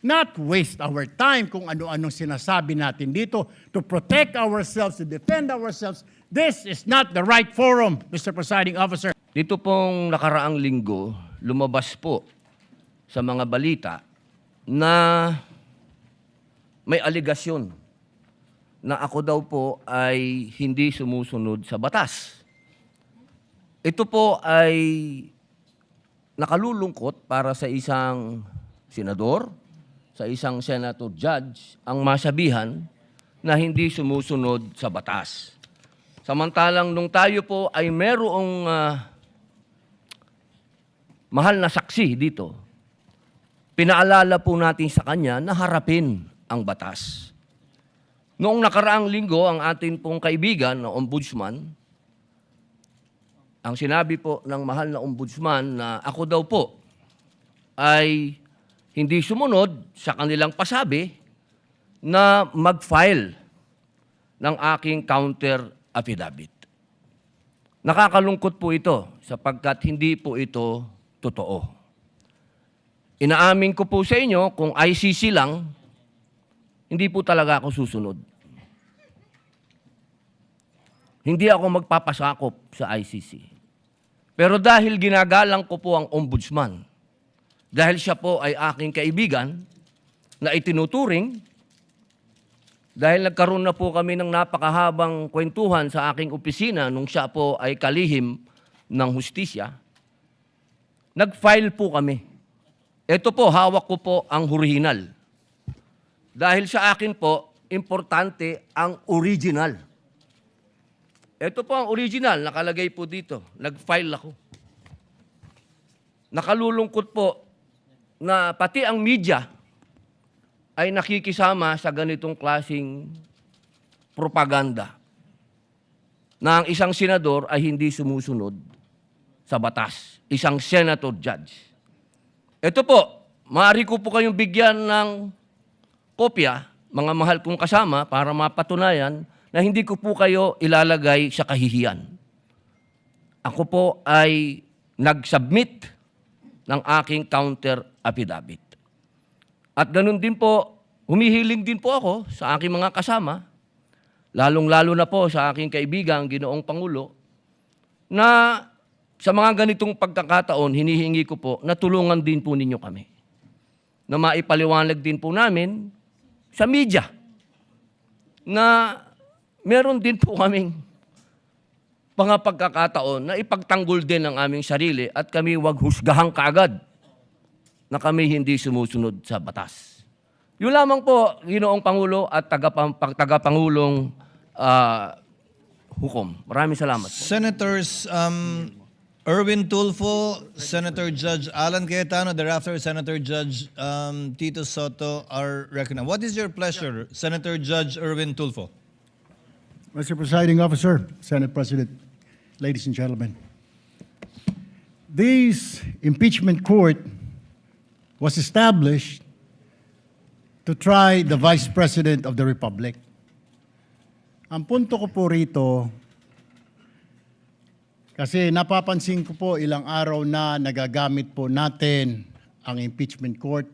not waste our time kung ano-anong sinasabi natin dito to protect ourselves, to defend ourselves. This is not the right forum, Mr. Presiding Officer. Dito pong nakaraang linggo, lumabas po sa mga balita na may aligasyon na ako daw po ay hindi sumusunod sa batas. Ito po ay nakalulungkot para sa isang senador, sa isang senator judge, ang masabihan na hindi sumusunod sa batas. Samantalang nung tayo po ay merong mahal na saksi dito, pinaalala po natin sa kanya na harapin ang batas. Noong nakaraang linggo, ang atin pong kaibigan na ombudsman, ang sinabi po ng mahal na ombudsman na ako daw po ay hindi sumunod sa kanilang pasabi na mag-file ng aking counter affidavit. Nakakalungkot po ito sapagkat hindi po ito totoo. Inaamin ko po sa inyo kung ICC lang, hindi po talaga ako susunod. Hindi ako magpapasakop sa ICC. Pero dahil ginagalang ko po ang ombudsman, dahil siya po ay aking kaibigan na itinuturing, dahil nagkaroon na po kami ng napakahabang kwentuhan sa aking opisina nung siya po ay kalihim ng hustisya, nag-file po kami. Ito po, hawak ko po ang original. Dahil sa akin po, importante ang original. Ito po ang original, nakalagay po dito. Nag-file ako. Nakalulungkot po na pati ang media ay nakikisama sa ganitong klaseng propaganda na ang isang senador ay hindi sumusunod sa batas. Isang senator judge. Ito po, maaari ko po kayong bigyan ng kopya, mga mahal kong kasama, para mapatunayan na hindi ko po kayo ilalagay sa kahihiyan. Ako po ay nag-submit ng aking counter affidavit. At ganun din po, humihiling din po ako sa aking mga kasama, lalong-lalo na po sa aking kaibigan, Ginoong Pangulo, na sa mga ganitong pagkakataon, hinihingi ko po na tulungan din po ninyo kami. Na maipaliwanag din po namin sa media na meron din po kaming mga pagkakataon na ipagtanggol din ang aming sarili at kami wag husgahan kaagad na kami hindi sumusunod sa batas. Yun lamang po, Ginoong Pangulo at tagapangulong hukom. Maraming salamat po. Senators Erwin Tulfo, Senator Judge Alan Cayetano, thereafter Senator Judge Tito Soto are recognized. What is your pleasure, Senator Judge Erwin Tulfo? Mr. Presiding Officer, Senate President, ladies and gentlemen, this impeachment court was established to try the Vice President of the Republic. Ang punto ko po rito, kasi napapansin ko po ilang araw na nagagamit po natin ang impeachment court,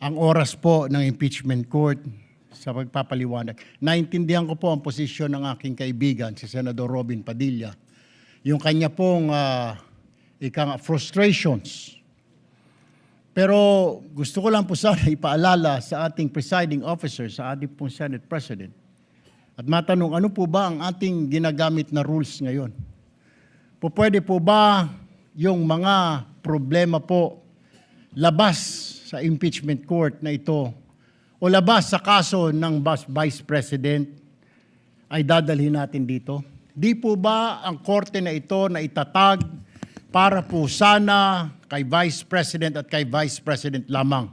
ang oras po ng impeachment court sa pagpapaliwanag. Naintindihan ko po ang posisyon ng aking kaibigan, si Senador Robin Padilla, yung kanya pong frustrations. Pero gusto ko lang po sana ipaalala sa ating presiding officer, sa ating pong Senate President, at matanong, ano po ba ang ating ginagamit na rules ngayon? Pwede po ba yung mga problema po labas sa impeachment court na ito o labas sa kaso ng Vice President ay dadalhin natin dito? Di po ba ang korte na ito na itatag para po sana kay Vice President at kay Vice President lamang?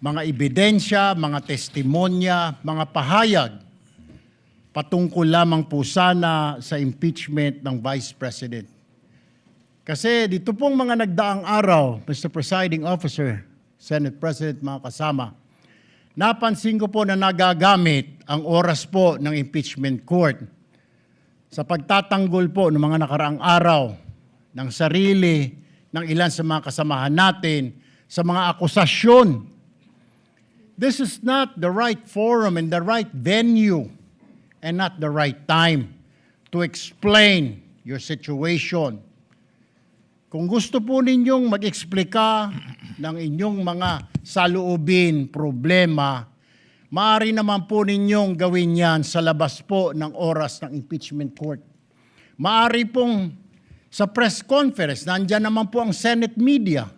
Mga ebidensya, mga testimonya, mga pahayag patungkol lamang po sana sa impeachment ng Vice President. Kasi dito pong mga nagdaang araw, Mr. Presiding Officer, Senate President, mga kasama, napansin ko po na nagagamit ang oras po ng impeachment court sa pagtatanggol po ng mga nakaraang araw ng sarili ng ilan sa mga kasamahan natin sa mga akusasyon this is not the right forum and the right venue and not the right time to explain your situation. Kung gusto po ninyong mag-eksplika ng inyong mga saloobin, problema, maaari naman po ninyong gawin yan sa labas po ng oras ng impeachment court. Maaari pong sa press conference, nandyan naman po ang Senate media.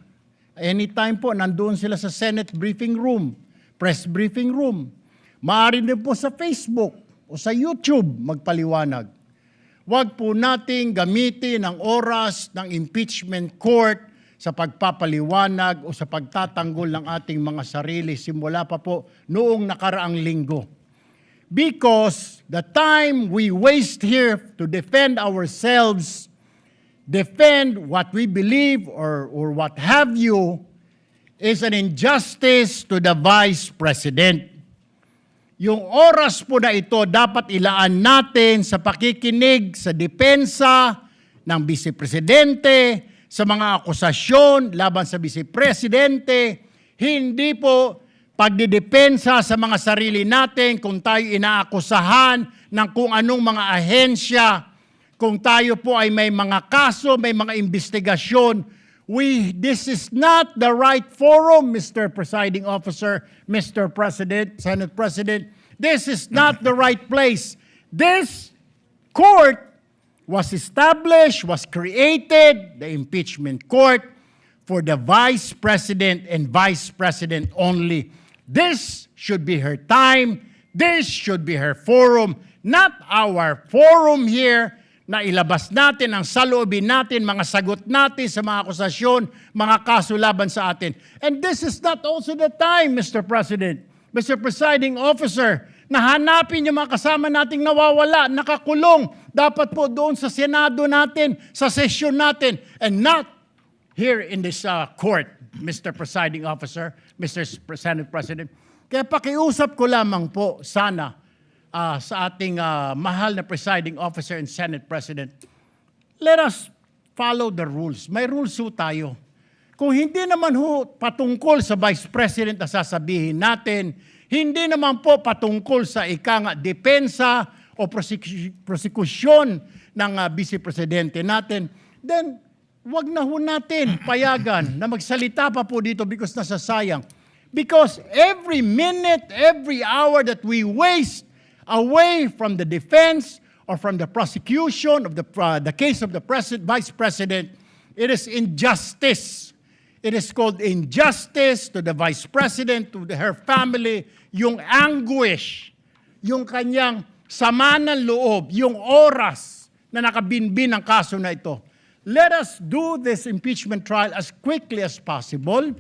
Anytime po, nandoon sila sa Senate briefing room, press briefing room. Maaari din po sa Facebook o sa YouTube magpaliwanag. Huwag po nating gamitin ang oras ng impeachment court sa pagpapaliwanag o sa pagtatanggol ng ating mga sarili simula pa po noong nakaraang linggo. Because the time we waste here to defend ourselves, defend what we believe or what have you, is an injustice to the Vice President. Yung oras po na ito dapat ilaan natin sa pakikinig sa depensa ng Vice Presidente, sa mga akusasyon laban sa Vice Presidente, hindi po pagdidepensa sa mga sarili natin kung tayo inaakusahan ng kung anong mga ahensya, kung tayo po ay may mga kaso, may mga investigasyon. This is not the right forum, Mr. Presiding Officer, Mr. President, Senate President. This is not the right place. This court was established, was created, the impeachment court, for the Vice President and Vice President only. This should be her time. This should be her forum, not our forum here na ilabas natin ang saloobin natin, mga sagot natin sa mga akusasyon, mga kaso laban sa atin. And this is not also the time, Mr. President, Mr. Presiding Officer, na hanapin yung mga kasama nating nawawala, nakakulong, dapat po doon sa Senado natin, sa sesyon natin, and not here in this court, Mr. Presiding Officer, Mr. Senate President. Kaya pakiusap ko lamang po sana sa ating mahal na Presiding Officer and Senate President, let us follow the rules. May rules ho tayo. Kung hindi naman ho patungkol sa Vice President na sasabihin natin, hindi naman po patungkol sa depensa o prosekusyon ng Vice Presidente natin, then wag na ho natin payagan na magsalita pa po dito because nasasayang. Because every minute, every hour that we waste away from the defense or from the prosecution of the case of the Vice President, it is injustice. It is called injustice to the Vice President, to her family, yung anguish, yung kanyang sama ng loob, yung oras na nakabinbin ang kaso na ito. Let us do this impeachment trial as quickly as possible.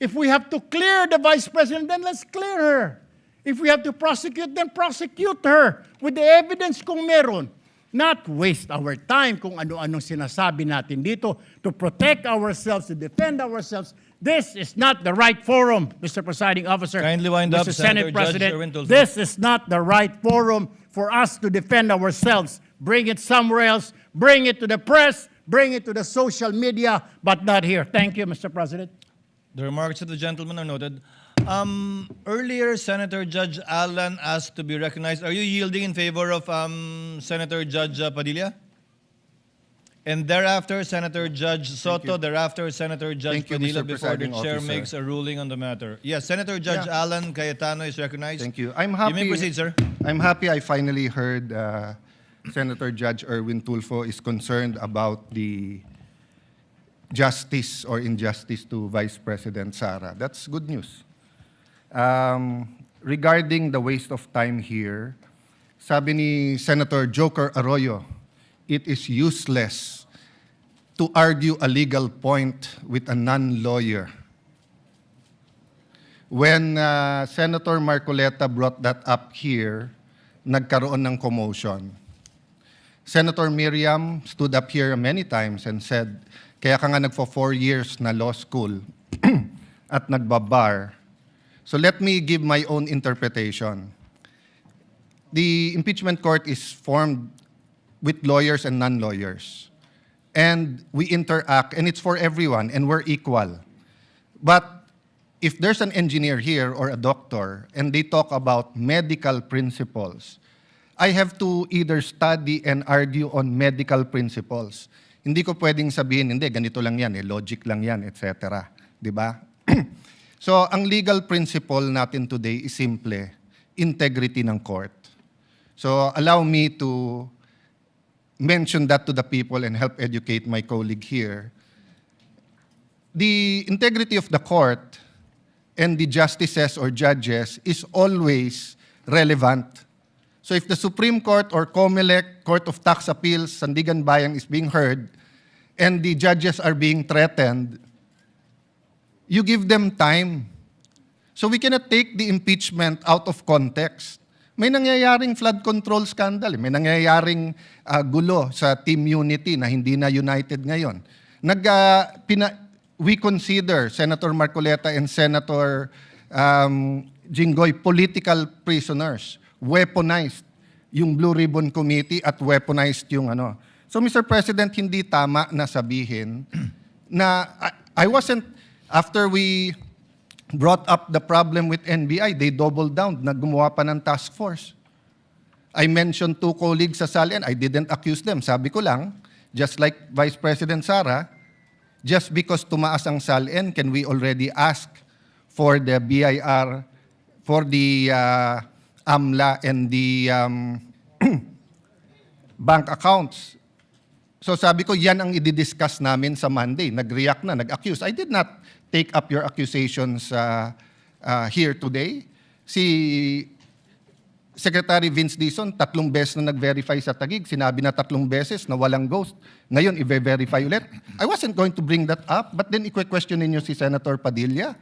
If we have to clear the Vice President, then let's clear her. If we have to prosecute, then prosecute her with the evidence kung meron. Not waste our time kung ano-anong sinasabi natin dito to protect ourselves, to defend ourselves. This is not the right forum, Mr. Presiding Officer. Kindly wind up, Mr. Senator Senate Judge President. Erwin Tulfo. This is not the right forum for us to defend ourselves. Bring it somewhere else. Bring it to the press. Bring it to the social media, but not here. Thank you, Mr. President. The remarks of the gentleman are noted. Earlier, Senator Judge Alan asked to be recognized. Are you yielding in favor of Senator Judge Padilla? And thereafter, Senator Judge Soto. Thereafter, Senator Judge Thank you, Padilla Mr. before the Presiding chair Officer. makes a ruling on the matter. Yes, Senator Judge Alan Cayetano is recognized. Thank you. I'm happy. You may proceed, sir. I'm happy I finally heard Senator Judge Erwin Tulfo is concerned about the justice or injustice to Vice President Sara. That's good news. Regarding the waste of time here, sabi ni Senator Joker Arroyo, it is useless to argue a legal point with a non-lawyer. When Senator Marcoleta brought that up here, nagkaroon ng commotion. Senator Miriam stood up here many times and said, kaya ka nga nagfo 4 years na law school at nagbabar. So let me give my own interpretation. The impeachment court is formed with lawyers and non-lawyers. And we interact, and it's for everyone, and we're equal. But if there's an engineer here or a doctor and they talk about medical principles, I have to either study and argue on medical principles. Hindi ko pwedeng sabihin, hindi, ganito lang yan, logic lang yan, etc. Di ba? So, ang legal principle natin today is simple, integrity ng court. So, allow me to mention that to the people and help educate my colleague here. The integrity of the court and the justices or judges is always relevant. So if the Supreme Court or COMELEC, Court of Tax Appeals, Sandigan Bayan is being heard and the judges are being threatened, you give them time. So we cannot take the impeachment out of context. May nangyayaring flood control scandal, may nangyayaring gulo sa Team Unity na hindi na united ngayon. We consider Senator Marcoleta and Senator Jinggoy political prisoners, weaponized yung Blue Ribbon Committee at weaponized yung ano. So Mr. President, hindi tama na sabihin na I wasn't, after we brought up the problem with NBI, they doubled down, naggumawa pa ng task force. I mentioned 2 colleagues sa Salian, I didn't accuse them. Sabi ko lang, just like Vice President Sara, just because tumaas ang Salian, can we already ask for the BIR, for the AMLA and the bank accounts? So sabi ko, yan ang i-discuss namin sa Monday. Nag-react na, nag-accuse. I did not take up your accusations here today. Si Secretary Vince Dizon, 3 beses na nag-verify sa Taguig. Sinabi na 3 beses na walang ghost. Ngayon, i-verify ulit. I wasn't going to bring that up, but then i-question ninyo si Senator Padilla.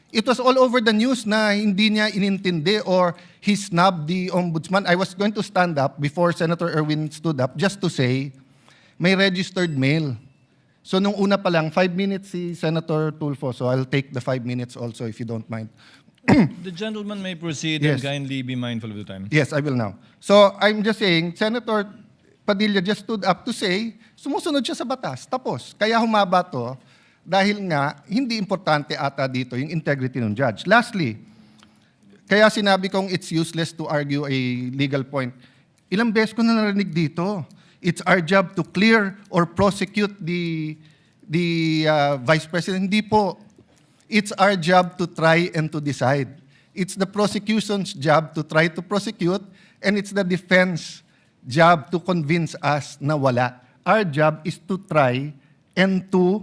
It was all over the news na hindi niya inintindi or he snubbed the ombudsman. I was going to stand up before Senator Erwin stood up just to say, may registered mail. So nung una pa lang, 5 minutes si Senator Tulfo. So I'll take the 5 minutes also if you don't mind. The gentleman may proceed Yes. and kindly be mindful of the time. Yes, I will now. So I'm just saying, Senator Padilla just stood up to say, sumusunod siya sa batas. Tapos, kaya humaba to dahil nga, hindi importante ata dito yung integrity ng judge. Lastly, kaya sinabi kong it's useless to argue a legal point. Ilang beses ko na narinig dito. It's our job to clear or prosecute the Vice President. Hindi po. It's our job to try and to decide. It's the prosecution's job to try to prosecute, and it's the defense job to convince us na wala. Our job is to try and to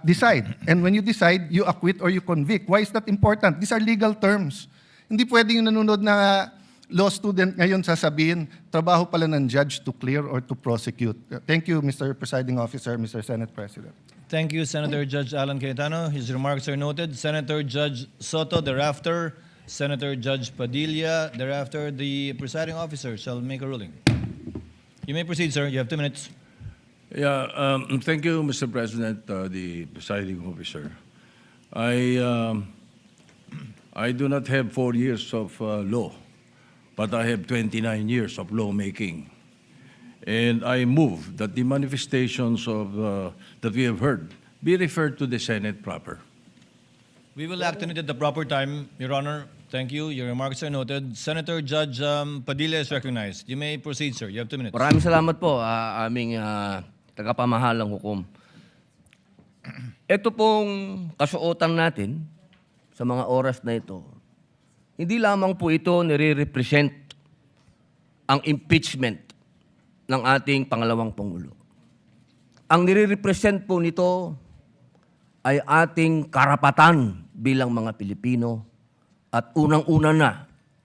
decide. And when you decide, you acquit or you convict. Why is that important? These are legal terms. Hindi pwedeng yung nanonood na law student ngayon sasabihin, trabaho pala ng judge to clear or to prosecute. Thank you, Mr. Presiding Officer, Mr. Senate President. Thank you, Senator Judge Alan Cayetano. His remarks are noted. Senator Judge Soto, thereafter, Senator Judge Padilla, thereafter, the presiding officer shall make a ruling. You may proceed, sir. You have 2 minutes. Yeah, thank you, Mr. President, the presiding officer. I do not have 4 years of law, but I have 29 years of lawmaking. And I move that the manifestations of that we have heard be referred to the Senate proper. We will act on it at the proper time, Your Honor. Thank you. Your remarks are noted. Senator Judge Padilla is recognized. You may proceed, sir. You have 2 minutes. Maraming salamat po, aming tagapamahalang hukom. Ito pong kasuotan natin sa mga oras na ito, hindi lamang po ito nire-represent ang impeachment ng ating pangalawang Pangulo. Ang nire-represent po nito ay ating karapatan bilang mga Pilipino at unang-una na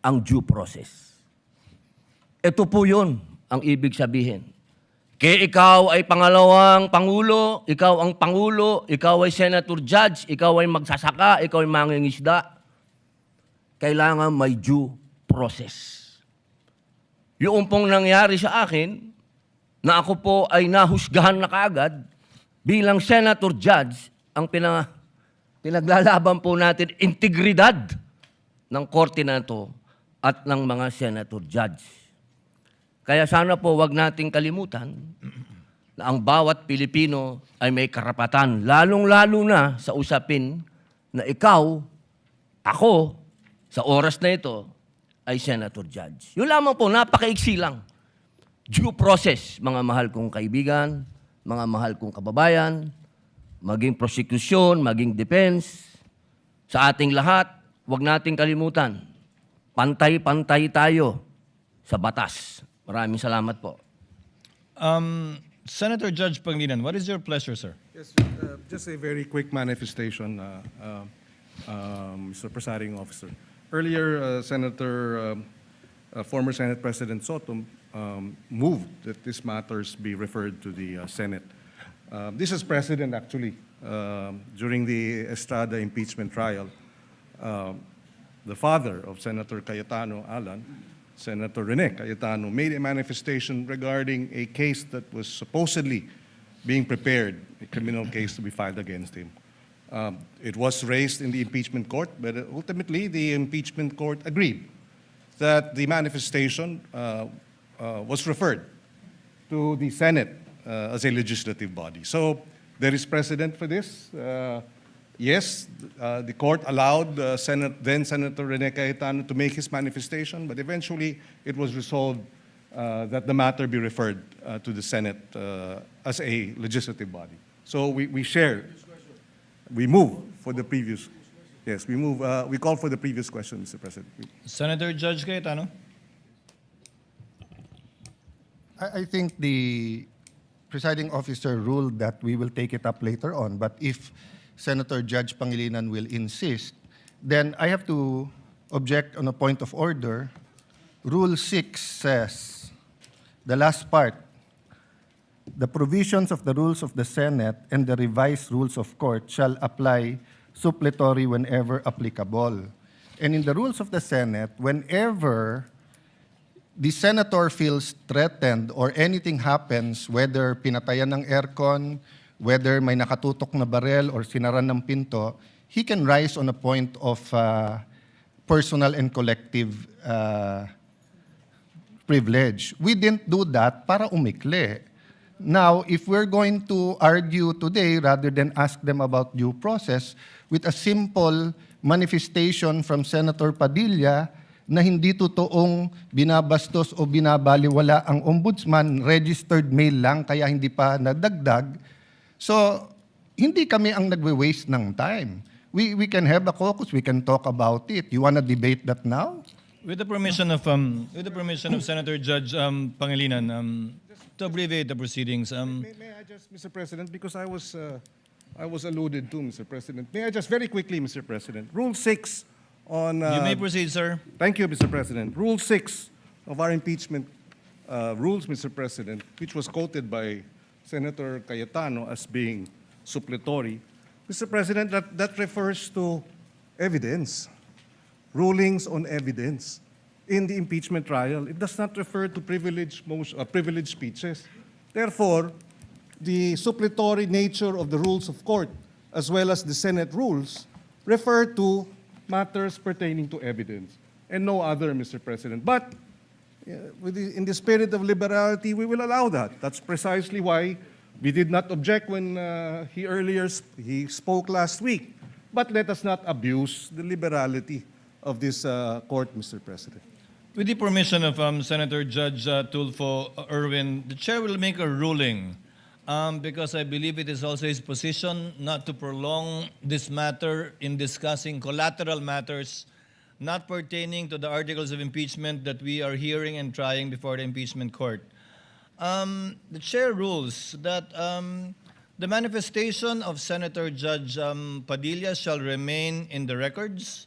ang due process. Ito po yun ang ibig sabihin. Kaya ikaw ay pangalawang Pangulo, ikaw ang Pangulo, ikaw ay Senator Judge, ikaw ay magsasaka, ikaw ay mangingisda, kailangan may due process. Yung pong nangyari sa akin, na ako po ay nahusgahan na kaagad, bilang Senator Judge, ang pinaglalaban po natin, integridad ng korte na ito at ng mga Senator Judge. Kaya sana po wag nating kalimutan na ang bawat Pilipino ay may karapatan, lalong-lalo na sa usapin na ikaw, ako, sa oras na ito, ay Senator Judge. Yun lamang po, napakaiksi lang. Due process, mga mahal kong kaibigan, mga mahal kong kababayan, maging prosecution, maging defense, sa ating lahat, huwag nating kalimutan, pantay-pantay tayo sa batas. Maraming salamat po. Senator Judge Pangilinan, what is your pleasure, sir? Yes, just a very quick manifestation, Mr. Presiding Officer. Earlier, former Senate President Soto moved that these matters be referred to the Senate. This is precedent, actually. During the Estrada impeachment trial, the father of Senator Cayetano Alan, Senator Rene Cayetano, made a manifestation regarding a case that was supposedly being prepared, a criminal case to be filed against him. It was raised in the impeachment court, but ultimately the impeachment court agreed that the manifestation was referred to the Senate as a legislative body. So there is precedent for this. Yes, the court allowed then Senator Rene Cayetano to make his manifestation, but eventually it was resolved that the matter be referred to the Senate as a legislative body. So we share. We move for the previous. Yes, we move. We call for the previous question, Mr. President. Senator Judge Cayetano? I think the presiding officer ruled that we will take it up later on, but if Senator Judge Pangilinan will insist, then I have to object on a point of order. Rule 6 says, the last part, the provisions of the rules of the Senate and the revised rules of court shall apply suppletory whenever applicable. And in the rules of the Senate, whenever the senator feels threatened or anything happens, whether pinatayan ng aircon, whether may nakatutok na barel or sinaran ng pinto, he can rise on a point of personal and collective privilege. We didn't do that para umikli. Now, if we're going to argue today rather than ask them about due process with a simple manifestation from Senator Padilla na hindi totoong binabastos o binabaliwala ang ombudsman, registered mail lang kaya hindi pa nadagdag. So, hindi kami ang nagwe-waste ng time. We can have a caucus, we can talk about it. You want to debate that now? With the permission of Senator Judge Pangilinan, to abbreviate the proceedings, May I just, Mr. President, because I was alluded to, Mr. President. May I just very quickly, Mr. President, Rule 6 on. you may proceed, sir. Thank you, Mr. President. Rule 6 of our impeachment rules, Mr. President, which was quoted by Senator Cayetano as being suppletory. Mr. President, that refers to evidence, rulings on evidence in the impeachment trial. It does not refer to privileged speeches. Therefore, the suppletory nature of the rules of court, as well as the Senate rules, refer to matters pertaining to evidence and no other, Mr. President. But in the spirit of liberality, we will allow that. That's precisely why we did not object when he spoke last week. But let us not abuse the liberality of this court, Mr. President. With the permission of Senator Judge Tulfo Erwin, the chair will make a ruling because I believe it is also his position not to prolong this matter in discussing collateral matters not pertaining to the articles of impeachment that we are hearing and trying before the impeachment court. The chair rules that the manifestation of Senator Judge Padilla shall remain in the records.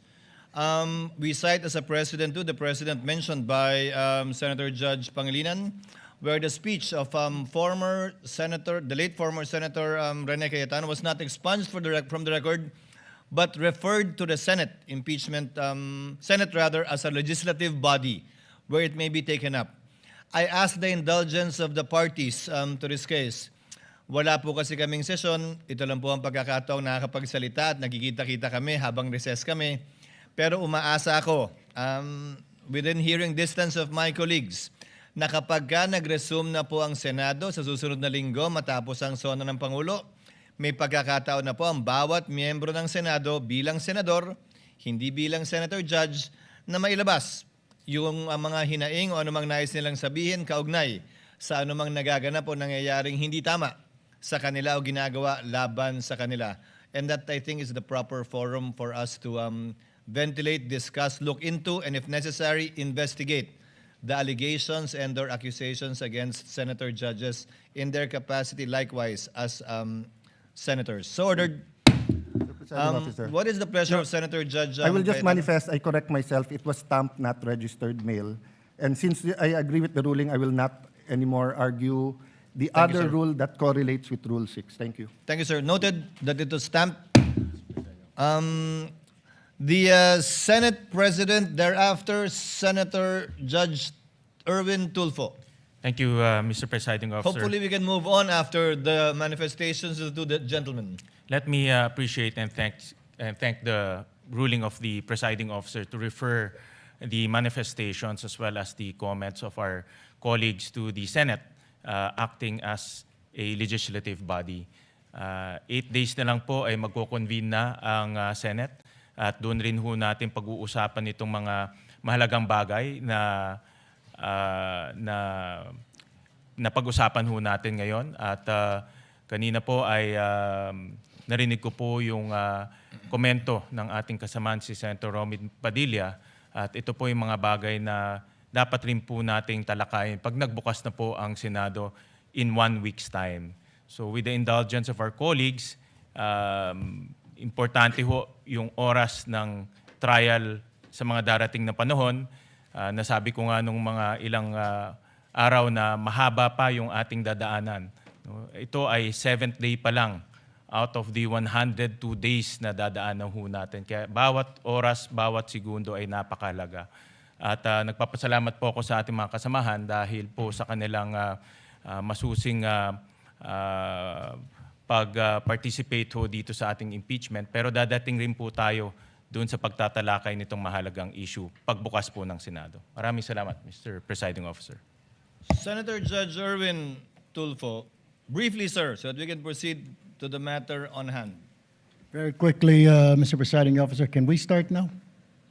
We cite as a precedent the precedent mentioned by Senator Judge Pangilinan, where the speech of the late former Senator Rene Cayetano was not expunged from the record, but referred to the Senate as a legislative body where it may be taken up. I ask the indulgence of the parties to this case. Wala po kasi kaming sesyon. Ito lang po ang pagkakataong nakakapagsalita at nagkikita-kita kami habang recess kami. Pero umaasa ako, within hearing distance of my colleagues, na kapag nag-resume na po ang Senado sa susunod na linggo matapos ang sona ng Pangulo, may pagkakataon na po ang bawat miyembro ng Senado bilang senador, hindi bilang senator judge, na mailabas yung mga hinaing o anumang nais nilang sabihin kaugnay sa anumang nagaganap o nangyayaring hindi tama sa kanila o ginagawa laban sa kanila. And that, I think, is the proper forum for us to ventilate, discuss, look into, and if necessary, investigate the allegations and or accusations against senator judges in their capacity likewise as senators. So ordered. Presiding Officer. What is the pleasure of Senator Judge? I will just Cayetano? manifest, I correct myself, it was stamped, not registered mail. And since I agree with the ruling, I will not anymore argue the Thank you, other sir. rule that correlates with Rule 6. Thank you. Thank you, sir. Noted that it was stamped. The Senate President, thereafter, Senator Judge Erwin Tulfo. Thank you, Mr. Presiding Officer. Hopefully, we can move on after the manifestations of the two gentlemen. Let me appreciate and thank the ruling of the Presiding Officer to refer the manifestations as well as the comments of our colleagues to the Senate, acting as a legislative body. 8 days na lang po ay magko-convene na ang Senate at doon rin ho natin pag-uusapan itong mga mahalagang bagay na pag-usapan ho natin ngayon. At kanina po ay narinig ko po yung komento ng ating kasamaan si Senator Romit Padilla. At ito po yung mga bagay na dapat rin po nating talakayin pag nagbukas na po ang Senado in 1 week's time. So with the indulgence of our colleagues, importante ho yung oras ng trial sa mga darating na panahon. Nasabi ko nga nung mga ilang araw na mahaba pa yung ating dadaanan. No? Ito ay 7th day pa lang out of the 102 days na dadaanan ho natin. Kaya bawat oras, bawat segundo ay napakahalaga. At nagpapasalamat po ako sa ating mga kasamahan dahil po sa kanilang masusing pag-participate ho dito sa ating impeachment. Pero dadating rin po tayo doon sa pagtatalakay nitong mahalagang issue pagbukas po ng Senado. Maraming salamat, Mr. Presiding Officer. Senator Judge Erwin Tulfo, briefly, sir, so that we can proceed to the matter on hand. Very quickly, Mr. Presiding Officer, can we start now,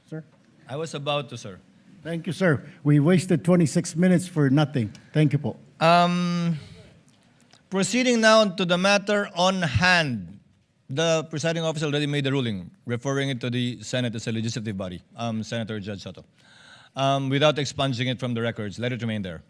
sir? I was about to, sir. Thank you, sir. We wasted 26 minutes for nothing. Thank you po. Proceeding now to the matter on hand. The presiding officer already made the ruling, referring it to the Senate as a legislative body, Senator Judge Soto. Without expunging it from the records, let it remain there.